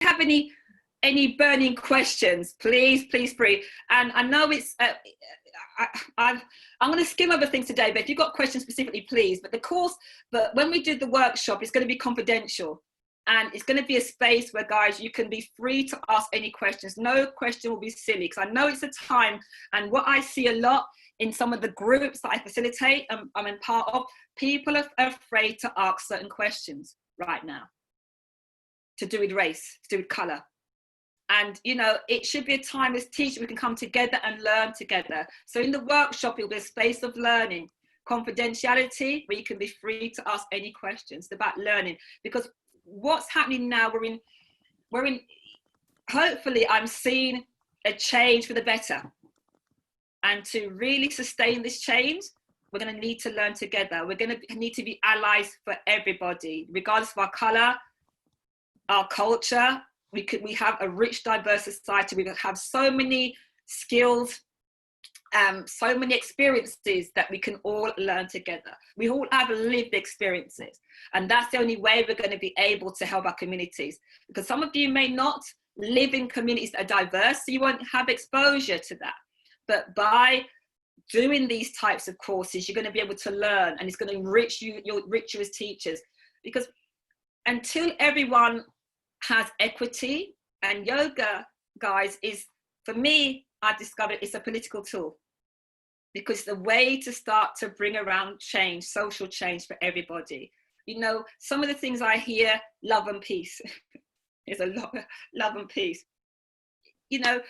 have any burning questions, please, please, free. And I know it's, I'm going to skim over things today, but if you've got questions specifically, please. But when we do the workshop, it's going to be confidential. And it's going to be a space where, guys, you can be free to ask any questions. No question will be silly, because I know it's a time. And what I see a lot in some of the groups that I facilitate, I'm in part of, people are afraid to ask certain questions right now, to do with race, to do with colour. And, you know, it should be a time as teachers we can come together and learn together. So in the workshop, it'll be a space of learning, confidentiality, where you can be free to ask any questions. It's about learning, because what's happening now, we're in, hopefully I'm seeing a change for the better. And to really sustain this change, we're going to need to learn together. We're going to need to be allies for everybody, regardless of our colour, our culture. We have a rich, diverse society. We have so many skills, so many experiences that we can all learn together. We all have lived experiences, and that's the only way we're going to be able to help our communities. Because some of you may not live in communities that are diverse, so you won't have exposure to that. But by doing these types of courses, you're going to be able to learn, and it's going to enrich you, enrich you as teachers. Because until everyone has equity, and yoga, guys, is, for me, I discovered it's a political tool, because it's a way to start to bring around change, social change for everybody. You know, some of the things I hear, love and peace. There's a lot of love and peace. You know,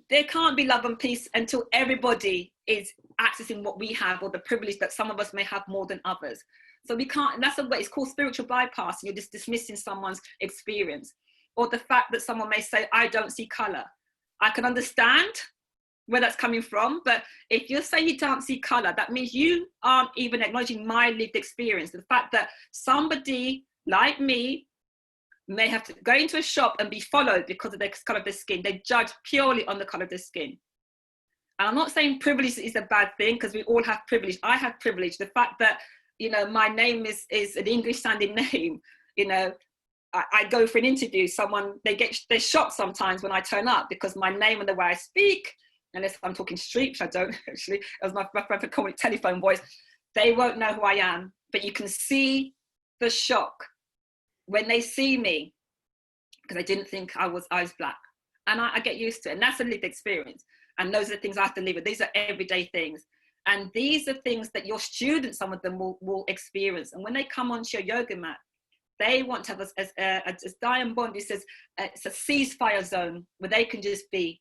there can't be love and peace until everybody is accessing what we have, or the privilege that some of us may have more than others. So we can't, and that's a way, it's called spiritual bypassing. You're just dismissing someone's experience. Or the fact that someone may say, I don't see colour. I can understand where that's coming from, but if you're saying you don't see colour, that means you aren't even acknowledging my lived experience. The fact that somebody like me may have to go into a shop and be followed because of the colour of their skin. They judge purely on the colour of their skin. And I'm not saying privilege is a bad thing, because we all have privilege. I have privilege. The fact that, you know, my name is an English sounding name, you know, I go for an interview, they're shocked sometimes when I turn up, because my name and the way I speak, unless I'm talking street, which I don't actually, as my friend called it, telephone voice, they won't know who I am. But you can see the shock when they see me, because they didn't think I was black. And I get used to it, and that's a lived experience. And those are the things I have to live with. These are everyday things. And these are things that your students, some of them will experience. And when they come onto your yoga mat, they want to have, as Diane Bondi says, it's a ceasefire zone where they can just be.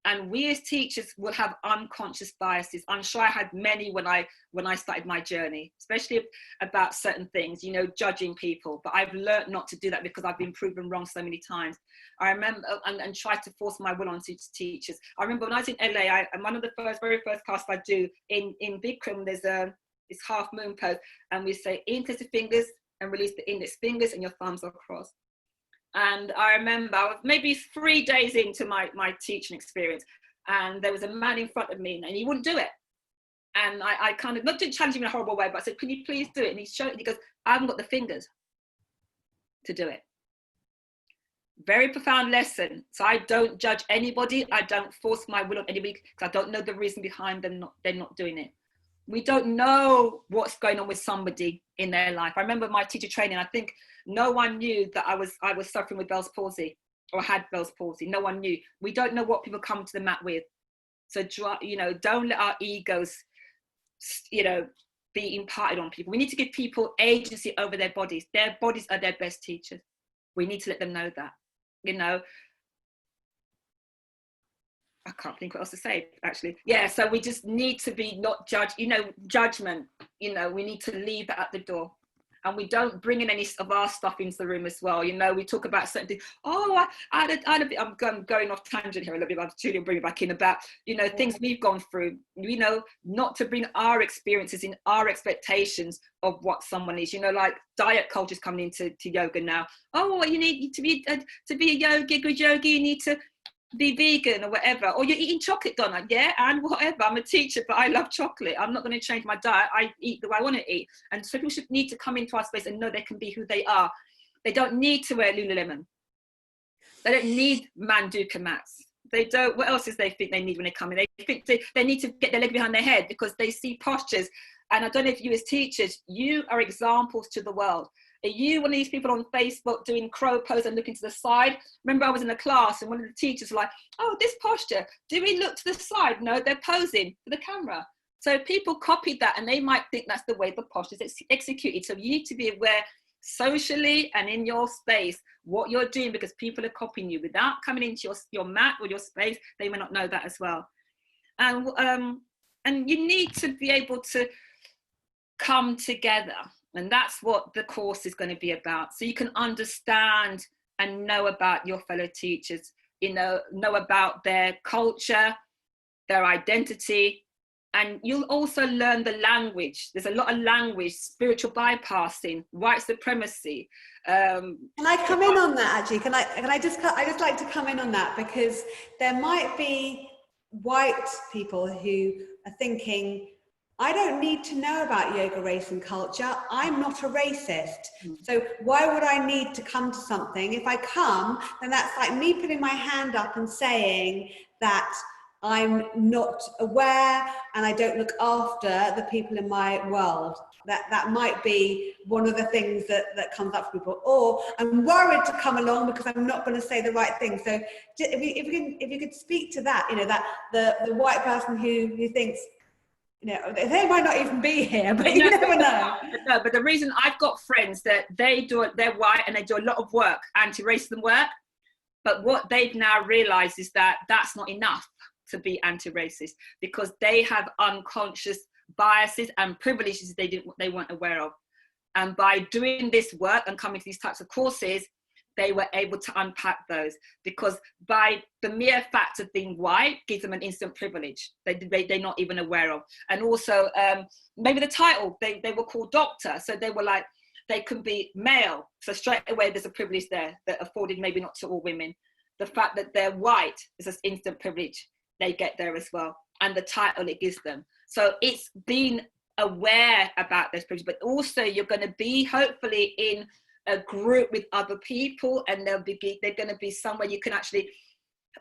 And we as teachers will have unconscious biases. I'm sure I had many when I started my journey, especially about certain things, you know, judging people. But I've learned not to do that, because I've been proven wrong so many times. I remember, and tried to force my will onto teachers. I remember when I was in LA, and one of the very first classes I do in Bikram, there's this half moon pose, and we say index fingers and release the index fingers and your thumbs across. And I remember I was maybe 3 days into my teaching experience, and there was a man in front of me, and he wouldn't do it. And I kind of, not to challenge him in a horrible way, but I said, can you please do it? And he showed it, he goes, I haven't got the fingers to do it. Very profound lesson. So I don't judge anybody. I don't force my will on anybody, because I don't know the reason behind them they're not doing it. We don't know what's going on with somebody in their life. I remember my teacher training, I think no one knew that I was suffering with Bell's palsy, or had Bell's palsy. No one knew. We don't know what people come to the mat with. So, you know, don't let our egos, you know, be imparted on people. We need to give people agency over their bodies. Their bodies are their best teachers. We need to let them know that, you know. I can't think what else to say, actually. Yeah, so we just need to be not judge, you know, judgment, you know, we need to leave that at the door. And we don't bring in any of our stuff into the room as well. You know, we talk about certain things. Oh, I'm going off tangent here a little bit, but Julie will bring it back in about, you know, things we've gone through, you know, not to bring our experiences in, our expectations of what someone is, you know, like diet culture is coming into yoga now. Oh, well, you need to be a good yogi, you need to be vegan or whatever, or you're eating chocolate, Donna. Yeah, and whatever, I'm a teacher, but I love chocolate. I'm not going to change my diet. I eat the way I want to eat. And so people should need to come into our space and know they can be who they are. They don't need to wear Lululemon. They don't need Manduka mats. They don't. What else is they think they need when they come in? They think they need to get their leg behind their head because they see postures. And I don't know if you as teachers, you are examples to the world. Are you one of these people on Facebook doing crow pose and looking to the side? Remember, I was in a class and one of the teachers was like, oh, this posture, do we look to the side? No, they're posing for the camera. So people copied that and they might think that's the way the posture is executed. So you need to be aware socially and in your space what you're doing, because people are copying you without coming into your mat or your space. They may not know that as well. And you need to be able to come together, and that's what the course is going to be about, so you can understand and know about your fellow teachers, know about their culture, their identity, and you'll also learn the language. There's a lot of language, spiritual bypassing, white supremacy. Can I come in on that actually? I just like to come in on that, because there might be white people who are thinking, I don't need to know about yoga, race and culture. I'm not a racist. So why would I need to come to something? If I come, then that's like me putting my hand up and saying that I'm not aware and I don't look after the people in my world. That might be one of the things that comes up for people. Or I'm worried to come along because I'm not going to say the right thing. So if you could speak to that, that the white person who thinks, they might not even be here, but you never know. No, but the reason I've got friends that they're white and they do a lot of work, anti-racism work, but what they've now realized is that that's not enough to be anti-racist, because they have unconscious biases and privileges they weren't aware of. And by doing this work and coming to these types of courses, they were able to unpack those, because by the mere fact of being white gives them an instant privilege they're not even aware of. And also maybe the title, they were called doctor, so they were like, they could be male, so straight away there's a privilege there that afforded maybe not to all women. The fact that they're white is an instant privilege they get there as well, and the title it gives them. So it's being aware about those privileges, but also you're going to be hopefully in a group with other people, and they're going to be somewhere you can actually,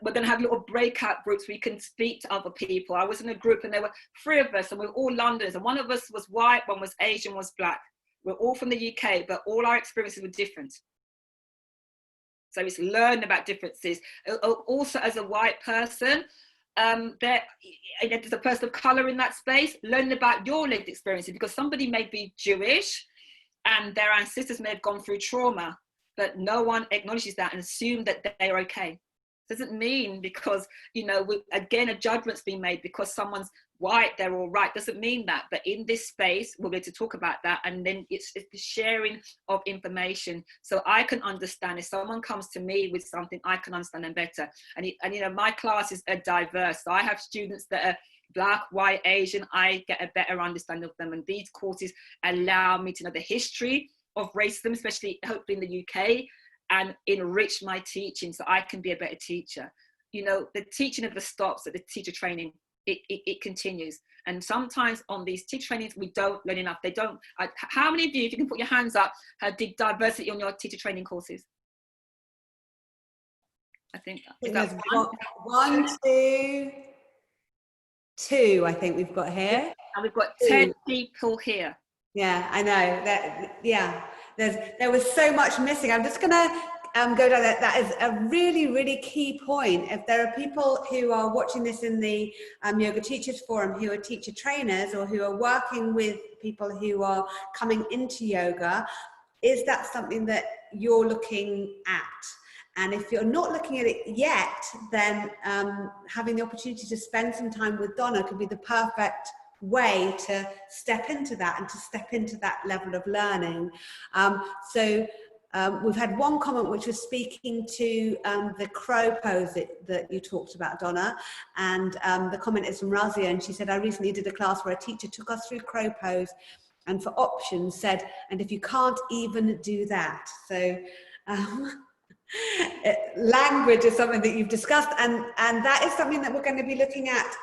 we're going to have little breakout groups where you can speak to other people. I was in a group and there were 3 of us and we were all Londoners, and one of us was white, one was Asian, one was black. We're all from the UK, but all our experiences were different. So it's learning about differences. Also as a white person, there's a person of colour in that space, learning about your lived experiences, because somebody may be Jewish and their ancestors may have gone through trauma, but no one acknowledges that and assume that they're okay. Doesn't mean because, again, a judgment's been made because someone's white, they're all right. Doesn't mean that. But in this space, we'll be able to talk about that. And then it's the sharing of information. So I can understand, if someone comes to me with something, I can understand them better. And my classes are diverse. So I have students that are Black, white, Asian. I get a better understanding of them. And these courses allow me to know the history of racism, especially hopefully in the UK, and enrich my teaching so I can be a better teacher. The teaching never stops at the teacher training. It continues. And sometimes on these teacher trainings, we don't learn enough. They don't. How many of you, if you can put your hands up, did diversity on your teacher training courses? I think that's one, two, I think we've got here. And we've got 10 people here. Yeah, I know that. Yeah, there was so much missing. I'm just gonna go down that. That is a really, really key point. If there are people who are watching this in the Yoga Teachers Forum who are teacher trainers or who are working with people who are coming into yoga, is that something that you're looking at? And if you're not looking at it yet, then having the opportunity to spend some time with Donna could be the perfect way to step into that and to step into that level of learning. We've had one comment which was speaking to the crow pose that you talked about, Donna, and the comment is from Razia, and she said, I recently did a class where a teacher took us through crow pose and for options said, and if you can't even do that. So language is something that you've discussed, and that is something that we're going to be looking at,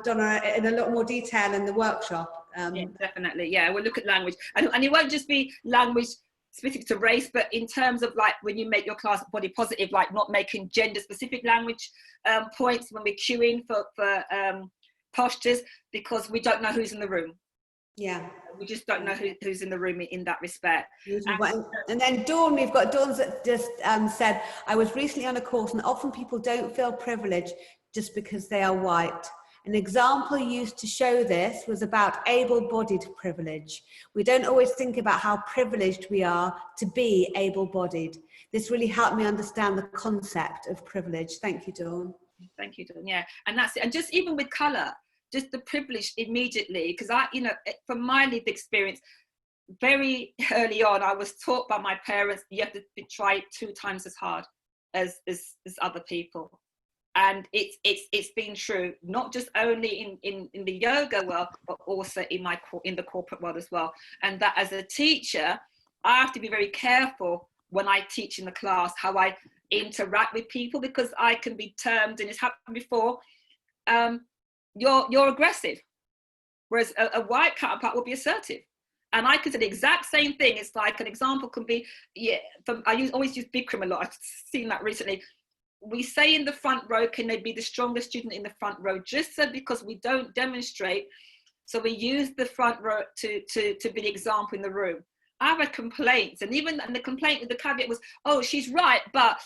Donna, in a lot more detail in the workshop. Yeah, definitely. Yeah, we'll look at language, and it won't just be language specific to race, but in terms of like when you make your class body positive, like not making gender specific language points when we're queuing for postures, because we don't know who's in the room. Yeah. We just don't know who's in the room in that respect. And then Dawn, we've got Dawn that just said, I was recently on a course and often people don't feel privileged just because they are white. An example used to show this was about able-bodied privilege. We don't always think about how privileged we are to be able-bodied. This really helped me understand the concept of privilege. Thank you, Dawn. Thank you, Dawn. Yeah, and that's it. And just even with colour, just the privilege immediately, because I, you know, from my lived experience, very early on, I was taught by my parents, you have to try 2 times as hard as other people. And it's been true, not just only in the yoga world, but also in the corporate world as well. And that as a teacher, I have to be very careful when I teach in the class, how I interact with people, because I can be termed, and it's happened before, you're aggressive, whereas a white counterpart will be assertive. And I could say the exact same thing. It's like, an example can be, I always use Bikram a lot. I've seen that recently. We say in the front row, can they be the strongest student in the front row? Just so, because we don't demonstrate, so we use the front row to be the example in the room. I've had complaints, and the complaint with the caveat was, oh, she's right, but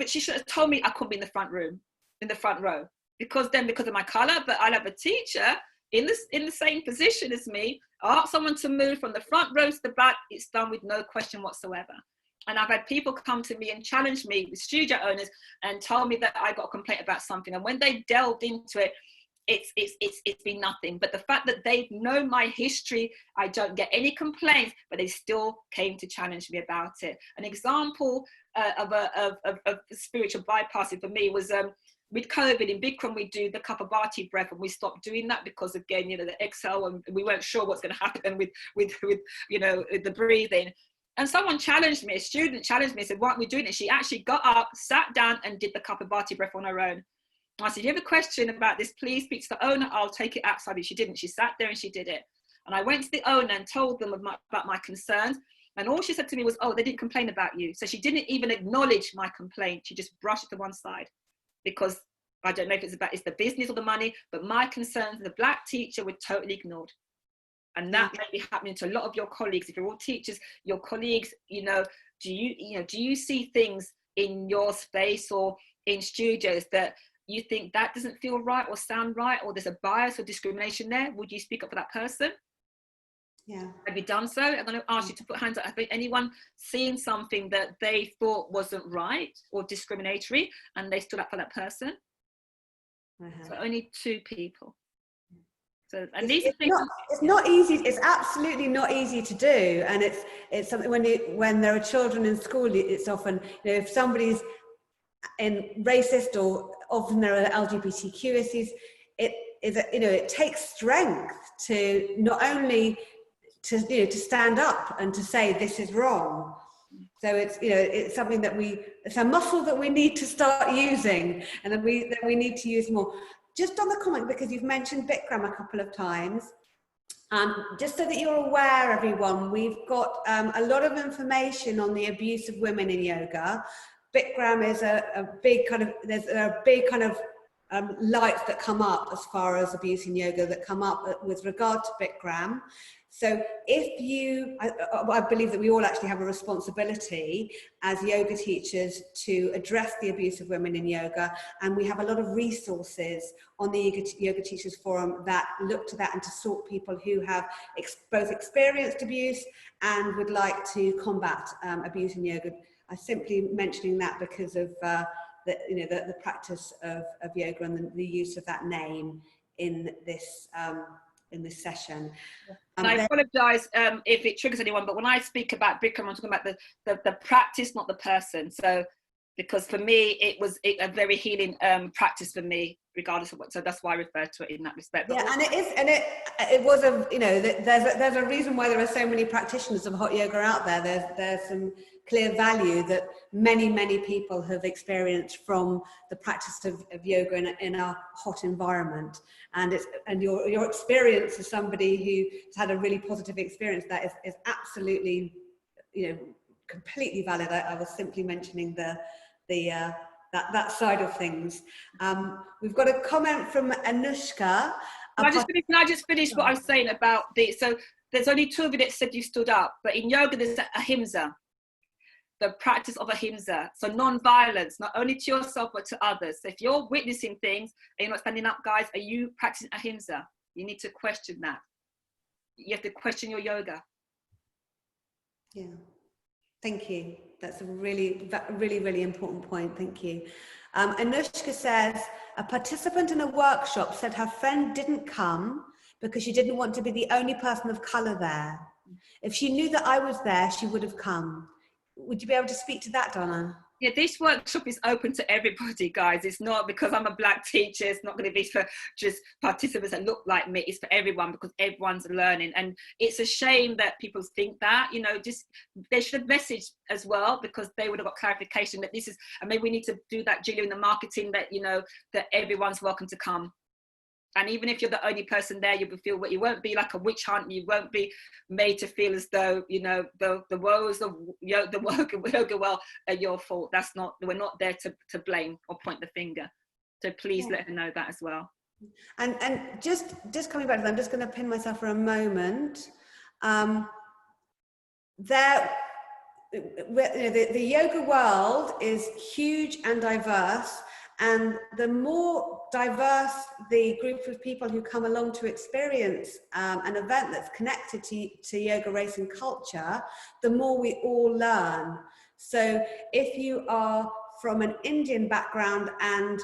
she should have told me I couldn't be in the front row, because of my colour. But I'll have a teacher in the same position as me, ask someone to move from the front row to the back, it's done with no question whatsoever. And I've had people come to me and challenge me, with studio owners, and tell me that I got a complaint about something. And when they delved into it, it's been nothing. But the fact that they know my history, I don't get any complaints, but they still came to challenge me about it. An example of spiritual bypassing for me was with COVID in Bikram, we do the Kapalabhati breath, and we stopped doing that because, again, you know, the exhale, and we weren't sure what's going to happen with you know, with the breathing. And someone challenged me, a student challenged me, said, why aren't we doing it? She actually got up, sat down, and did the Kapalabhati breath on her own. I said, if you have a question about this, please speak to the owner, I'll take it outside. She didn't. She sat there and she did it. And I went to the owner and told them about my concerns. And all she said to me was, oh, they didn't complain about you. So she didn't even acknowledge my complaint. She just brushed it to one side, because I don't know if it's the business or the money, but my concerns as a black teacher were totally ignored. And that may be happening to a lot of your colleagues. If you're all teachers, your colleagues, you know, do you see things in your space or in studios that you think that doesn't feel right or sound right, or there's a bias or discrimination there? Would you speak up for that person? Yeah. Have you done so? I'm going to ask you to put hands up. Have anyone seen something that they thought wasn't right or discriminatory, and they stood up for that person? So only 2 people. So, and these are things. It's not easy. It's absolutely not easy to do, and it's something when there are children in school. It's often, you know, if somebody's in racist, or often there are LGBTQ issues. It takes strength to not only to stand up and to say this is wrong. So it's something that it's a muscle that we need to start using, and that we need to use more. Just on the comment, because you've mentioned Bikram a couple of times, just so that you're aware, everyone, we've got a lot of information on the abuse of women in yoga. Bikram is a big kind of lights that come up as far as abuse in yoga that come up with regard to Bikram. So I believe that we all actually have a responsibility as yoga teachers to address the abuse of women in yoga, and we have a lot of resources on the Yoga Teachers Forum that look to that and to support people who have both experienced abuse and would like to combat abuse in yoga. I'm simply mentioning that because of the practice of yoga and the use of that name in this session. And I apologise if it triggers anyone, but when I speak about Bikram, I'm talking about the practice, not the person. So, because for me, it was a very healing practice for me, regardless of what. So that's why I refer to it in that respect. But yeah, and it was there's a reason why there are so many practitioners of hot yoga out there. There's some clear value that many people have experienced from the practice of yoga in a hot environment, and your experience as somebody who's had a really positive experience, that is absolutely completely valid. I was simply mentioning that side of things. We've got a comment from Anushka. Can I just finish what I was saying about so there's only 2 of you that said you stood up, but in yoga there's ahimsa, the practice of ahimsa. So non-violence, not only to yourself, but to others. So if you're witnessing things and you're not standing up, guys, are you practicing ahimsa? You need to question that. You have to question your yoga. Yeah, thank you. That's a really, really, really important point. Thank you. Anushka says, a participant in a workshop said her friend didn't come because she didn't want to be the only person of colour there. If she knew that I was there, she would have come. Would you be able to speak to that, Donna? Yeah, this workshop is open to everybody, guys. It's not because I'm a black teacher. It's not going to be for just participants that look like me. It's for everyone because everyone's learning. And it's a shame that people think that, just they should have messaged as well, because they would have got clarification that this is, and maybe we need to do that, Julia, in the marketing, that, that everyone's welcome to come. And even if you're the only person there, you won't be like a witch hunt. You won't be made to feel as though, the woes of the yoga well are your fault. That's not, we're not there to blame or point the finger. So please let her know that as well. And just coming back to that, I'm just going to pin myself for a moment. The yoga world is huge and diverse. And the more diverse the group of people who come along to experience an event that's connected to yoga, race and culture, the more we all learn. So if you are from an Indian background and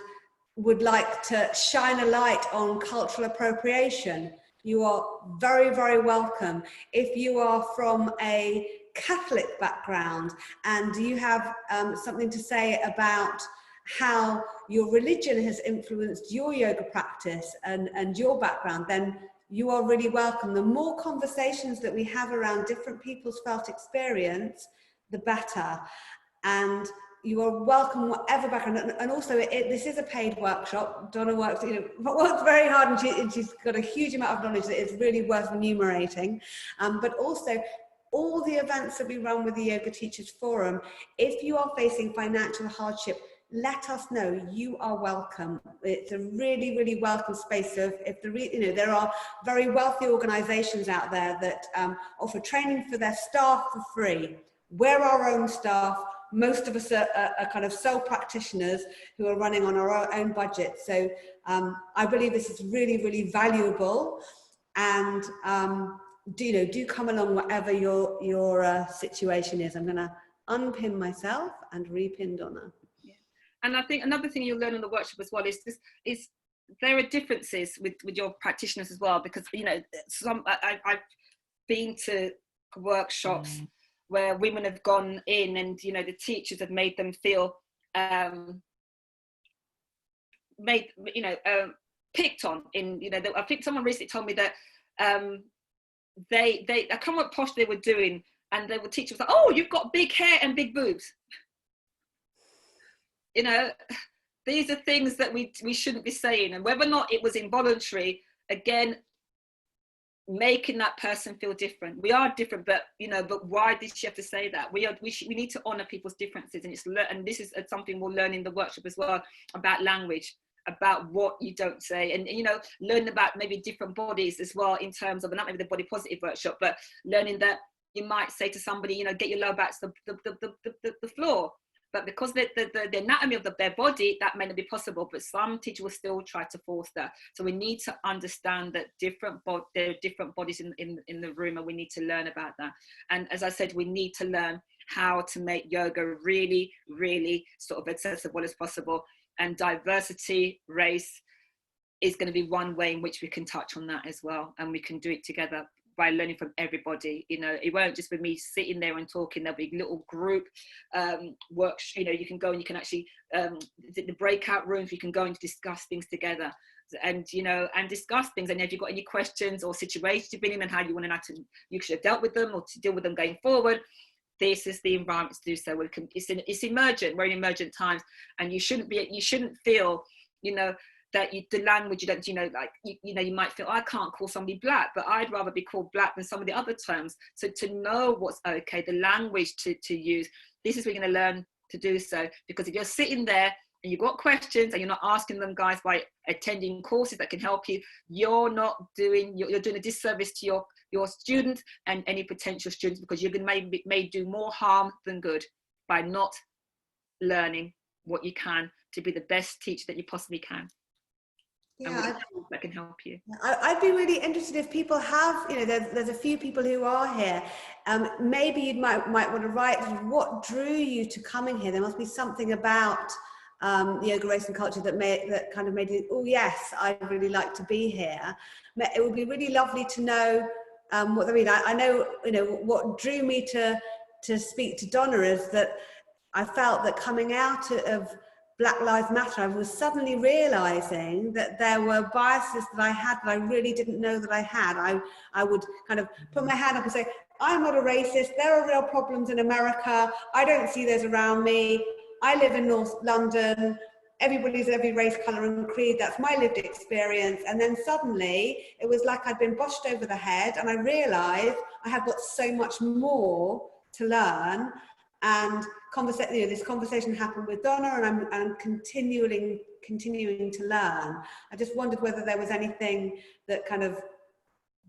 would like to shine a light on cultural appropriation, you are very, very welcome. If you are from a Catholic background and you have something to say about how your religion has influenced your yoga practice and your background, then you are really welcome. The more conversations that we have around different people's felt experience, the better. And you are welcome, whatever background. And also, this is a paid workshop. Donna works very hard, and she's got a huge amount of knowledge that is really worth enumerating. But also, all the events that we run with the Yoga Teachers Forum, if you are facing financial hardship, let us know. You are welcome. It's a really, really welcome space. So if there are very wealthy organisations out there that offer training for their staff for free. We're our own staff. Most of us are kind of sole practitioners who are running on our own budget. So I believe this is really, really valuable. And do come along whatever your situation is. I'm going to unpin myself and repin Donna. And I think another thing you'll learn in the workshop as well is there are differences with your practitioners as well, because I've been to workshops where women have gone in and the teachers have made them feel picked on. I think someone recently told me that I can't remember what posh they were doing, and the teacher was like, "Oh, you've got big hair and big boobs." These are things that we shouldn't be saying. And whether or not it was involuntary, again, making that person feel different. We are different, but why did she have to say that? We need to honor people's differences, and this is something we'll learn in the workshop as well, about language, about what you don't say, and learn about maybe different bodies as well, in terms of, not maybe the body positive workshop, but learning that you might say to somebody, get your lower back to the floor. But because the anatomy of their body, that may not be possible, but some teachers will still try to force that. So we need to understand that there are different bodies in the room, and we need to learn about that. And as I said, we need to learn how to make yoga really, really sort of accessible as possible. And diversity, race is going to be one way in which we can touch on that as well. And we can do it together by learning from everybody. It won't just be me sitting there and talking. There'll be little group works. You can go and you can actually the breakout rooms. We can go and discuss things together, and discuss things. And if you've got any questions or situations you've been in, and how you should have dealt with them or to deal with them going forward, this is the environment to do so. It's emergent. We're in emergent times, and you shouldn't feel that the language you don't, like, you might feel, I can't call somebody black, but I'd rather be called black than some of the other terms. So to know what's okay, the language to use, this is where you're going to learn to do so. Because if you're sitting there and you've got questions and you're not asking them, guys, by attending courses that can help you, you're doing a disservice to your students and any potential students, because you're going to may do more harm than good by not learning what you can to be the best teacher that you possibly can. Yeah, that can help you. I'd be really interested if people have, there's a few people who are here. Maybe you might want to write what drew you to coming here. There must be something about yoga, race and culture that kind of made you, oh yes, I'd really like to be here. It would be really lovely to know what they mean. I know, what drew me to speak to Donna is that I felt that coming out of Black Lives Matter, I was suddenly realizing that there were biases that I had that I really didn't know that I had. I would kind of put my hand up and say, I'm not a racist, there are real problems in America, I don't see those around me, I live in North London, everybody's every race, colour and creed, that's my lived experience. And then suddenly it was like I'd been bushed over the head, and I realized I have got so much more to learn. And this conversation happened with Donna, and I'm continuing to learn. I just wondered whether there was anything that kind of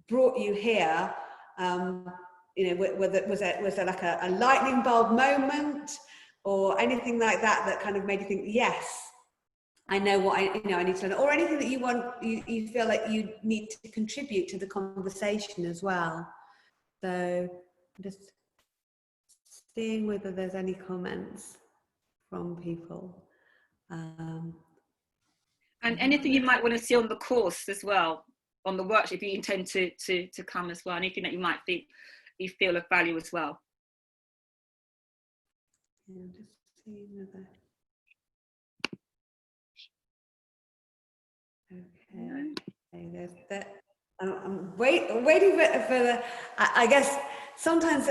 brought you here. Was there like a lightning bulb moment or anything like that kind of made you think, yes, I know what I need to learn, or anything that you feel like you need to contribute to the conversation as well. So just seeing whether there's any comments from people. And anything you might want to see on the course as well, on the workshop, if you intend to come as well, anything that you might think you feel of value as well. Yeah, just seeing whether. Okay, there's that. I'm waiting for the. I guess sometimes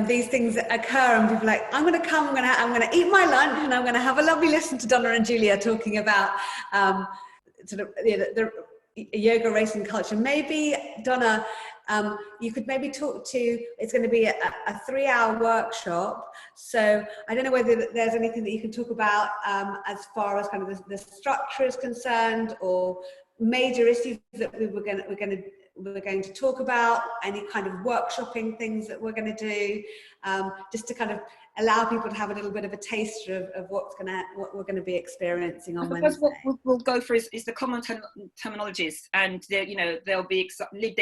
these things occur and people are like, I'm going to come, I'm going to eat my lunch, and I'm going to have a lovely listen to Donna and Julia talking about sort of the yoga, race and culture. Maybe Donna, you could maybe talk to, it's going to be a 3-hour workshop, so I don't know whether there's anything that you can talk about as far as kind of the structure is concerned, or major issues that we're going to talk about, any kind of workshopping things that we're going to do, just to kind of allow people to have a little bit of a taster of what we're going to be experiencing on Wednesday. What we'll go through is the common terminologies, and there'll be lived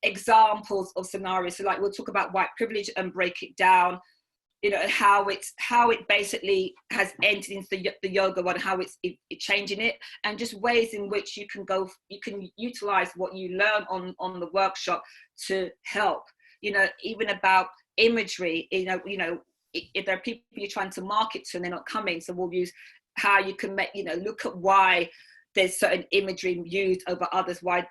examples of scenarios. So like we'll talk about white privilege and break it down, how it basically has entered into the yoga one, how it's changing it, and just ways in which you can utilize what you learn on the workshop to help, even about imagery, if there are people you're trying to market to and they're not coming, so we'll use how you can make, look at why there's certain imagery used over others, why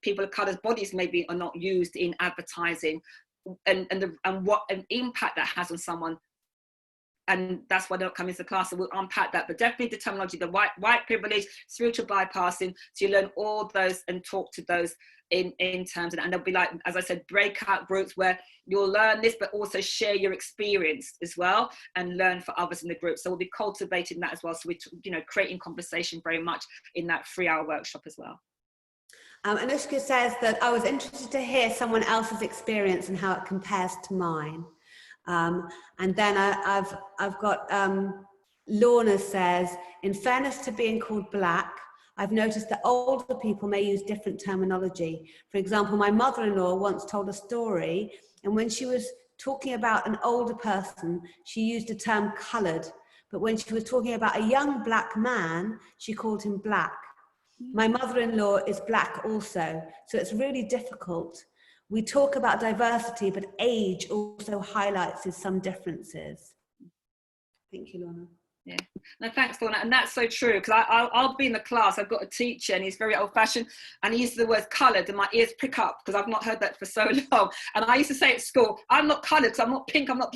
people of colour's bodies maybe are not used in advertising, and what an impact that has on someone. And that's why they don't come into class, so we'll unpack that. But definitely the terminology, the white privilege, spiritual bypassing, so you learn all those and talk to those in terms of, and there'll be, like, as I said, breakout groups where you'll learn this, but also share your experience as well and learn for others in the group. So we'll be cultivating that as well. So we're creating conversation very much in that 3-hour workshop as well. Anushka says that I was interested to hear someone else's experience and how it compares to mine. And then I've got Lorna says, in fairness to being called black, I've noticed that older people may use different terminology. For example, my mother-in-law once told a story, and when she was talking about an older person, she used the term coloured. But when she was talking about a young black man, she called him black. My mother-in-law is black also, so it's really difficult. We talk about diversity, but age also highlights some differences. Thank you, Lorna. Yeah, no, thanks, Lorna. And that's so true, because I'll be in the class, I've got a teacher and he's very old-fashioned, and he uses the word coloured and my ears prick up because I've not heard that for so long. And I used to say at school, I'm not coloured because I'm not pink, I'm not,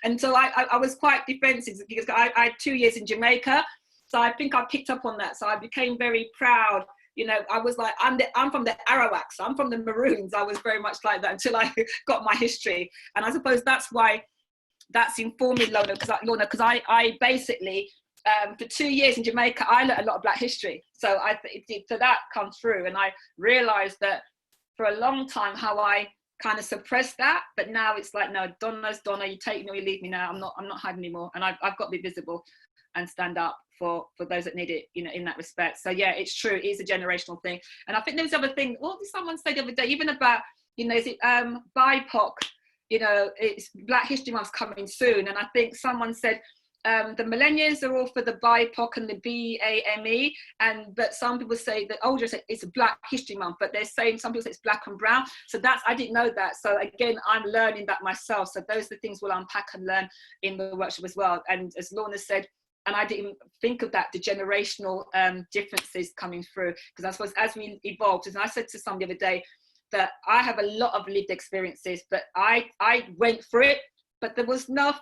and so I was quite defensive, because I had 2 years in Jamaica, So I think I picked up on that. So I became very proud. You know, I was like, I'm from the Arawaks, I'm from the Maroons. I was very much like that until I got my history. And I suppose that's why that's informed me, Lorna, because I basically, for 2 years in Jamaica, I learned a lot of Black history. So so that comes through. And I realized that for a long time, how I kind of suppressed that, but now it's like, no, Donna's Donna, you take me or you leave me now. I'm not hiding anymore. And I've got to be visible and stand up for those that need it, you know, in that respect. So yeah, it's true, it is a generational thing. And I think there was other thing, what did someone say the other day, even about, you know, is it BIPOC, you know, it's Black History Month's coming soon. And I think someone said, the millennials are all for the BIPOC and the BAME, but some people say the older say it's Black History Month, but they're saying, some people say it's Black and Brown. So I didn't know that. So again, I'm learning that myself. So those are the things we'll unpack and learn in the workshop as well. And as Lorna said, and I didn't think of that, the generational differences coming through, because I suppose as we evolved, and I said to somebody the other day that I have a lot of lived experiences, but I went through it, but there was no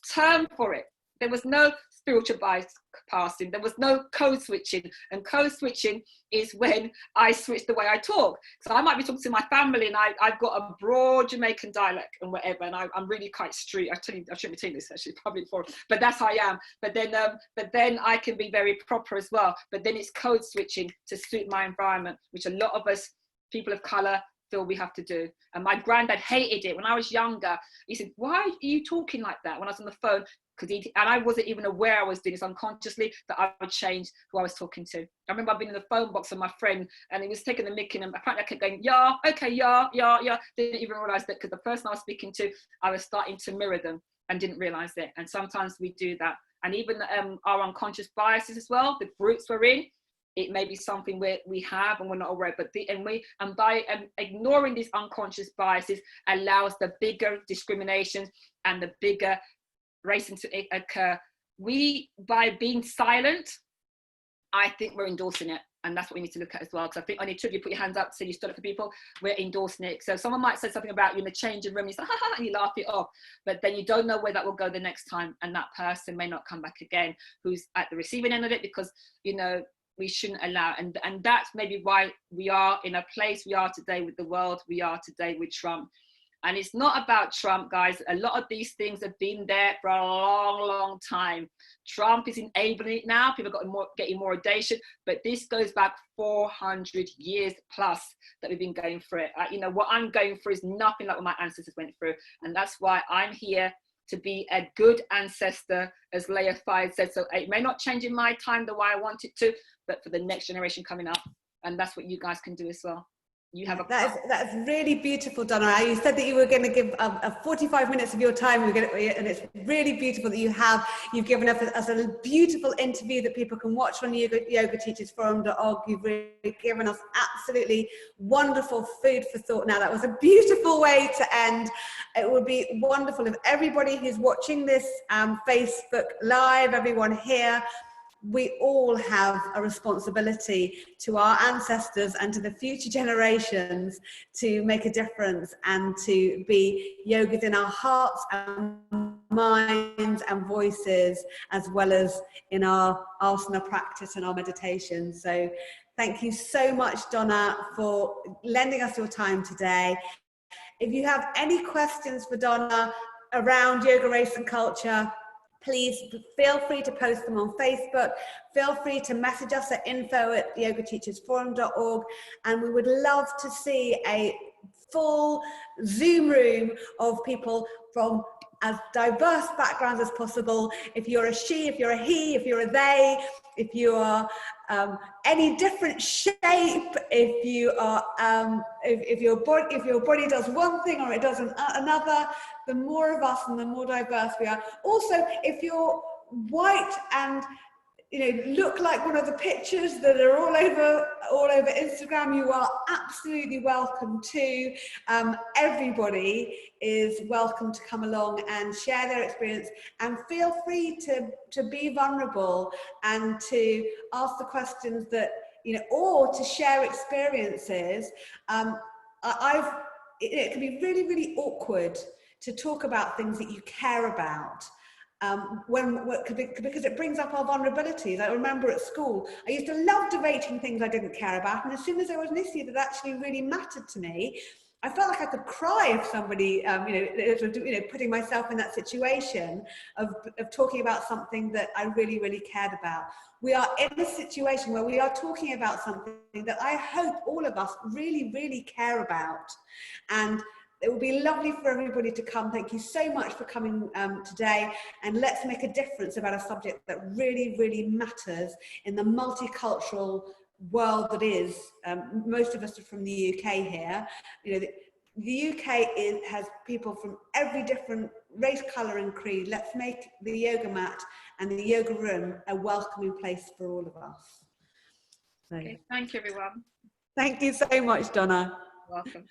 term for it. There was no spiritual bypassing. There was no code switching. And code switching is when I switch the way I talk. So I might be talking to my family and I've got a broad Jamaican dialect and whatever, and I'm really quite street. I shouldn't be telling this actually, probably before, but that's how I am. But then I can be very proper as well. But then it's code switching to suit my environment, which a lot of us, people of colour, feel we have to do. And my granddad hated it when I was younger. He said, why are you talking like that when I was on the phone? And I wasn't even aware I was doing this unconsciously, that I would change who I was talking to. I remember I'd been in the phone box with my friend and he was taking the mic, and apparently I kept going, yeah, okay, yeah. Didn't even realise that, because the person I was speaking to, I was starting to mirror them and didn't realise it. And sometimes we do that. And even our unconscious biases as well, the groups we're in, it may be something we have and we're not aware, but by ignoring these unconscious biases allows the bigger discriminations and the bigger racism to occur. By being silent, I think we're endorsing it. And that's what we need to look at as well. Because I think only two of you put your hands up, so you stood up for people, we're endorsing it. So someone might say something about you in the changing room, and you say, ha, ha, and you laugh it off. But then you don't know where that will go the next time. And that person may not come back again, who's at the receiving end of it, because, you know, we shouldn't allow. And that's maybe why we are in a place we are today with the world we are today with Trump. And it's not about Trump, guys. A lot of these things have been there for a long, long time. Trump is enabling it now. People are getting more audacious, but this goes back 400 years plus that we've been going through it. You know, what I'm going through is nothing like what my ancestors went through. And that's why I'm here to be a good ancestor, as Leah Fayed said. So it may not change in my time the way I want it to, but for the next generation coming up. And that's what you guys can do as well. You have that's really beautiful, Donna. You said that you were going to give 45 minutes of your time, and it's really beautiful that you've given us a beautiful interview that people can watch on yogateachersforum.org. You've really given us absolutely wonderful food for thought. Now, that was a beautiful way to end. It would be wonderful if everybody who's watching this Facebook Live, everyone here, we all have a responsibility to our ancestors and to the future generations to make a difference and to be yogas in our hearts and minds and voices, as well as in our asana practice and our meditation. So thank you so much, Donna, for lending us your time today. If you have any questions for Donna around yoga, race and culture, please feel free to post them on Facebook. Feel free to message us at info@yogateachersforum.org. And we would love to see a full Zoom room of people from as diverse backgrounds as possible. If you're a she, if you're a he, if you're a they, if you are any different shape, if you are if your body does one thing or it does another, the more of us and the more diverse we are. Also, if you're white and look like one of the pictures that are all over Instagram, you are absolutely welcome to. Everybody is welcome to come along and share their experience, and feel free to be vulnerable and to ask the questions that, or to share experiences. It can be really, really awkward to talk about things that you care about. because it brings up our vulnerabilities. I remember at school, I used to love debating things I didn't care about, and as soon as there was an issue that actually really mattered to me, I felt like I could cry if somebody, putting myself in that situation of talking about something that I really, really cared about. We are in a situation where we are talking about something that I hope all of us really, really care about. And it would be lovely for everybody to come. Thank you so much for coming today. And let's make a difference about a subject that really, really matters in the multicultural world that is. Most of us are from the UK here. You know, the UK has people from every different race, colour and creed. Let's make the yoga mat and the yoga room a welcoming place for all of us. So, okay, thank you, everyone. Thank you so much, Donna. You're welcome.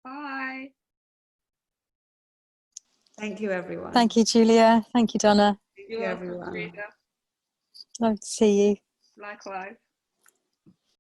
Bye. Thank you, everyone. Thank you, Julia. Thank you, Donna. Thank You're you, welcome, everyone. Rita. Love to see you. Likewise.